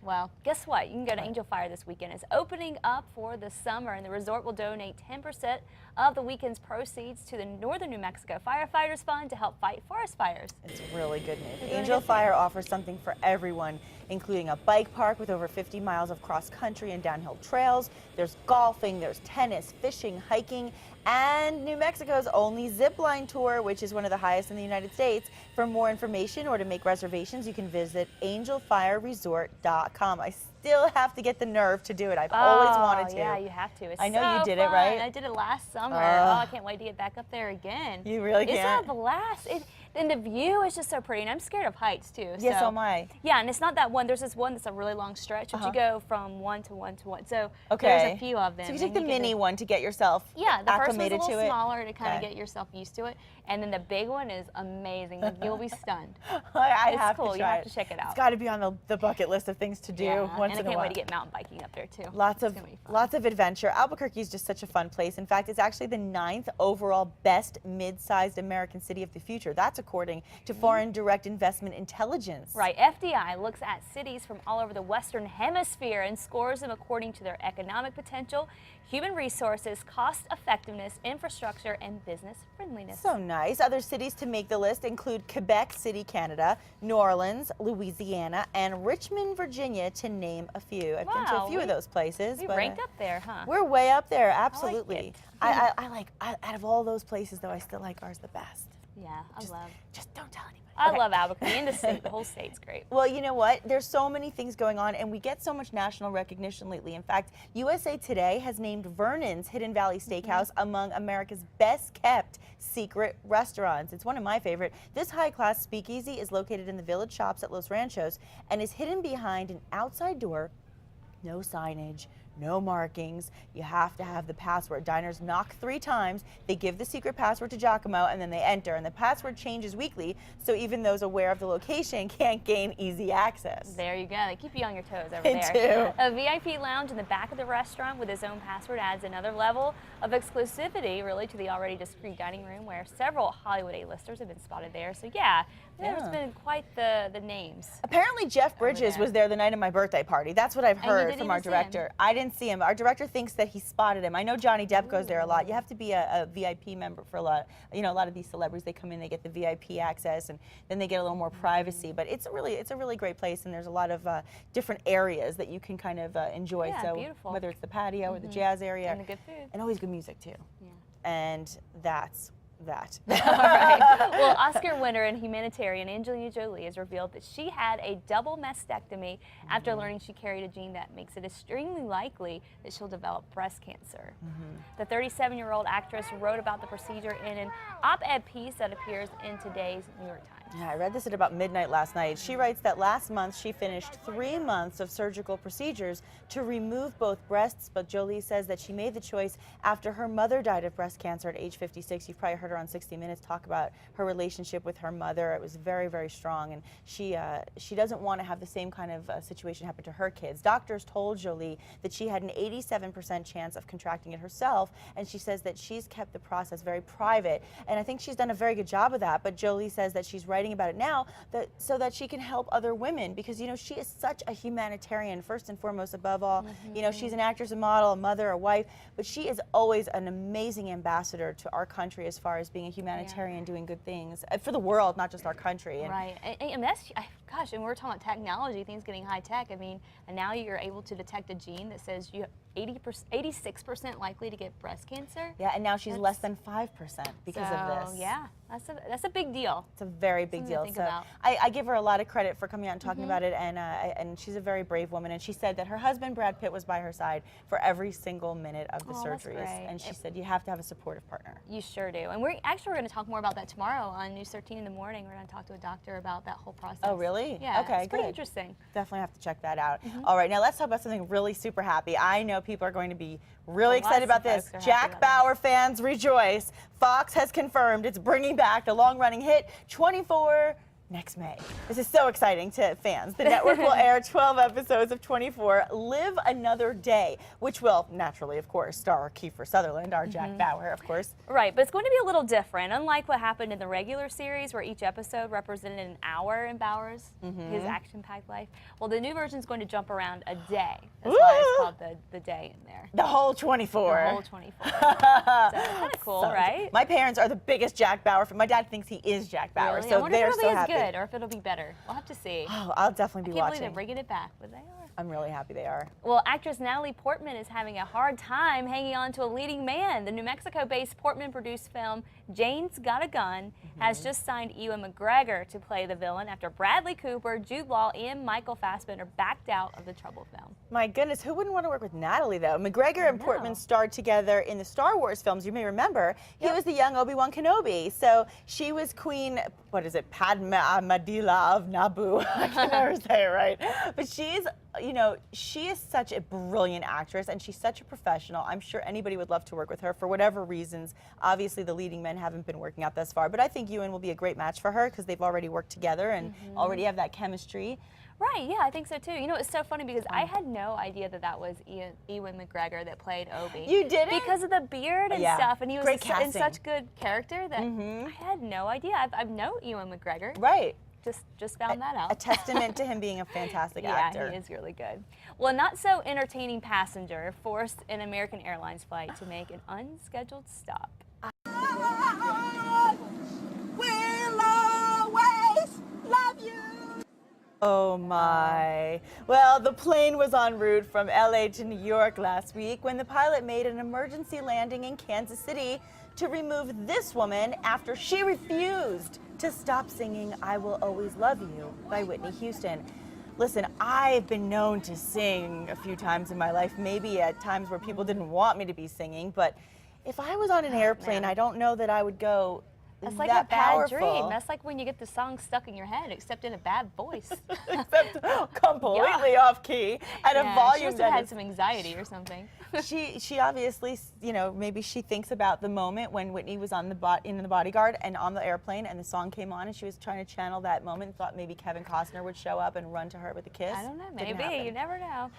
Well, guess what? You can go to Angel Fire this weekend. It's opening up for the summer, and the resort will donate 10% of the weekend's proceeds to the Northern New Mexico Firefighters Fund to help fight forest fires. It's really good news. Angel Fire offers something for everyone, including a bike park with over 50 miles of cross-country and downhill trails. There's golfing, there's tennis, fishing, hiking, and New Mexico's only zip line tour, which is one of the highest in the United States. For more information or to make reservations, you can visit angelfireresort.com. I still have to get the nerve to do it. I've always wanted to. Yeah, you have to. It's I know so you did it, fun. right? I did it last summer. I can't wait to get back up there again. You really can't? It's a blast. And the view is just so pretty, and I'm scared of heights too. Yes, so am I. Yeah, and it's not that one. There's this one that's a really long stretch, but you go from one to one to one. So okay. there's a few of them. So you take the mini one to get yourself acclimated the first one's a little to it. smaller to kind of get yourself used to it, and then the big one is amazing. Like, you'll be stunned. I it's have cool. to You try have to check it out. It's got to be on the bucket list of things to do once in a while. And I can't wait to get mountain biking up there too. Lots of adventure. Albuquerque is just such a fun place. In fact, it's actually the 9th overall best mid-sized American city of the future. That's according to Foreign Direct Investment Intelligence. Right. FDI looks at cities from all over the Western Hemisphere and scores them according to their economic potential, human resources, cost effectiveness, infrastructure, and business friendliness. So nice. Other cities to make the list include Quebec City, Canada, New Orleans, Louisiana, and Richmond, Virginia, to name a few. I've been to a few of those places. We ranked up there, huh? We're way up there, absolutely. I like out of all those places, though, I still like ours the best. Yeah, Just don't tell anybody. I love Albuquerque, and the whole state's great. Well, you know what? There's so many things going on, and we get so much national recognition lately. In fact, USA Today has named Vernon's Hidden Valley Steakhouse among America's best-kept secret restaurants. It's one of my favorite. This high-class speakeasy is located in the Village Shops at Los Ranchos and is hidden behind an outside door, no signage, no markings. You have to have the password. Diners knock 3 times. They give the secret password to Giacomo, and then they enter. And the password changes weekly, so even those aware of the location can't gain easy access. There you go. They keep you on your toes over They there. do. A VIP lounge in the back of the restaurant with its own password adds another level of exclusivity, really, to the already discreet dining room, where several Hollywood A-listers have been spotted there. So yeah, there's been quite the names. Apparently Jeff Bridges was there the night of my birthday party. That's what I've heard from our director. I didn't see him. Our director thinks that he spotted him. I know Johnny Depp goes there a lot. You have to be a VIP member for a lot. You know, a lot of these celebrities, they come in, they get the VIP access, and then they get a little more privacy. But it's a really great place, and there's a lot of different areas that you can kind of enjoy. Yeah, so beautiful. Whether it's the patio or the jazz area, And the good food. and always good music too. Yeah. And that's that. All right. Well, Oscar winner and humanitarian Angelina Jolie has revealed that she had a double mastectomy after learning she carried a gene that makes it extremely likely that she'll develop breast cancer. The 37-year-old actress wrote about the procedure in an op-ed piece that appears in today's New York Times. Yeah, I read this at about midnight last night. She writes that last month she finished 3 months of surgical procedures to remove both breasts, but Jolie says that she made the choice after her mother died of breast cancer at age 56. You've probably heard her on 60 Minutes talk about her relationship with her mother. It was very, very strong, and she doesn't want to have the same kind of situation happen to her kids. Doctors told Jolie that she had an 87% chance of contracting it herself, and she says that she's kept the process very private, and I think she's done a very good job of that. But Jolie says that she's writing about it now so that she can help other women, because, you know, she is such a humanitarian, first and foremost, above all. You know, she's an actress, a model, a mother, a wife, but she is always an amazing ambassador to our country as far as being a humanitarian, doing good things for the world, not just our country. And right. And that's, gosh, and we're talking about technology, things getting high tech. I mean, and now you're able to detect a gene that says you 86% likely to get breast cancer. Yeah, and now she's less than 5% because of this. Yeah, that's a big deal. It's a very big deal. Think about. I give her a lot of credit for coming out and talking about it, and she's a very brave woman. And she said that her husband Brad Pitt was by her side for every single minute of the surgeries. And she said you have to have a supportive partner. You sure do. And we're going to talk more about that tomorrow on News 13 in the morning. We're going to talk to a doctor about that whole process. Oh, really? Yeah. Okay, it's pretty interesting. Definitely have to check that out. All right, now let's talk about something really super happy. I know people are going to be really excited about this. Jack Bauer fans rejoice. Fox has confirmed it's bringing back the long-running hit 24 next May. This is so exciting to fans. The network will air 12 episodes of 24 Live Another Day, which will naturally, of course, star Kiefer Sutherland, our Jack Bauer, of course. Right, but it's going to be a little different. Unlike what happened in the regular series where each episode represented an hour in Bauer's, his action-packed life. Well, the new version is going to jump around a day. That's why it's called the day in there. The whole 24. The whole 24. So kind of cool, right? My parents are the biggest Jack Bauer fan. My dad thinks he is Jack Bauer, Really? so I wonder they're if it'll so be happy. as good or if it'll be better. We'll have to see. Oh, I'll definitely be I can't watching. believe they're bringing it back, but they are. I'm really happy they are. Well, actress Natalie Portman is having a hard time hanging on to a leading man. The New Mexico-based Portman-produced film Jane's Got a Gun has just signed Ewan McGregor to play the villain after Bradley Cooper, Jude Law, and Michael Fassbender backed out of the troubled film. My goodness, who wouldn't want to work with Natalie, though? McGregor and Portman starred together in the Star Wars films. You may remember. He was the young Obi-Wan Kenobi. So she was Queen, what is it, Padme Amidala of Naboo. I can never say it right. But she's, you know, she is such a brilliant actress, and she's such a professional. I'm sure anybody would love to work with her for whatever reasons. Obviously, the leading men haven't been working out thus far, but I think Ewan will be a great match for her because they've already worked together and already have that chemistry. Right, yeah, I think so too. You know, it's so funny because I had no idea that that was Ewan McGregor that played Obi. You didn't? Because of the beard and stuff, and he was in casting. such good character that I had no idea. I've known Ewan McGregor. Right. Just found that out. A testament to him being a fantastic actor. Yeah, he is really good. Well, a not so entertaining passenger forced an American Airlines flight to make an unscheduled stop. We'll always love you. Oh my. Well, the plane was en route from LA to New York last week when the pilot made an emergency landing in Kansas City to remove this woman after she refused to stop singing I Will Always Love You by Whitney Houston. Listen, I've been known to sing a few times in my life, maybe at times where people didn't want me to be singing, but if I was on an airplane, I don't know that I would go That's like that a bad powerful. dream. That's like when you get the song stuck in your head, except in a bad voice. Except completely off key at a She volume must have that had is some anxiety or something. she obviously, you know, maybe she thinks about the moment when Whitney was on in the bodyguard and on the airplane and the song came on and she was trying to channel that moment and thought maybe Kevin Costner would show up and run to her with a kiss. I don't know, Didn't maybe. happen. You never know.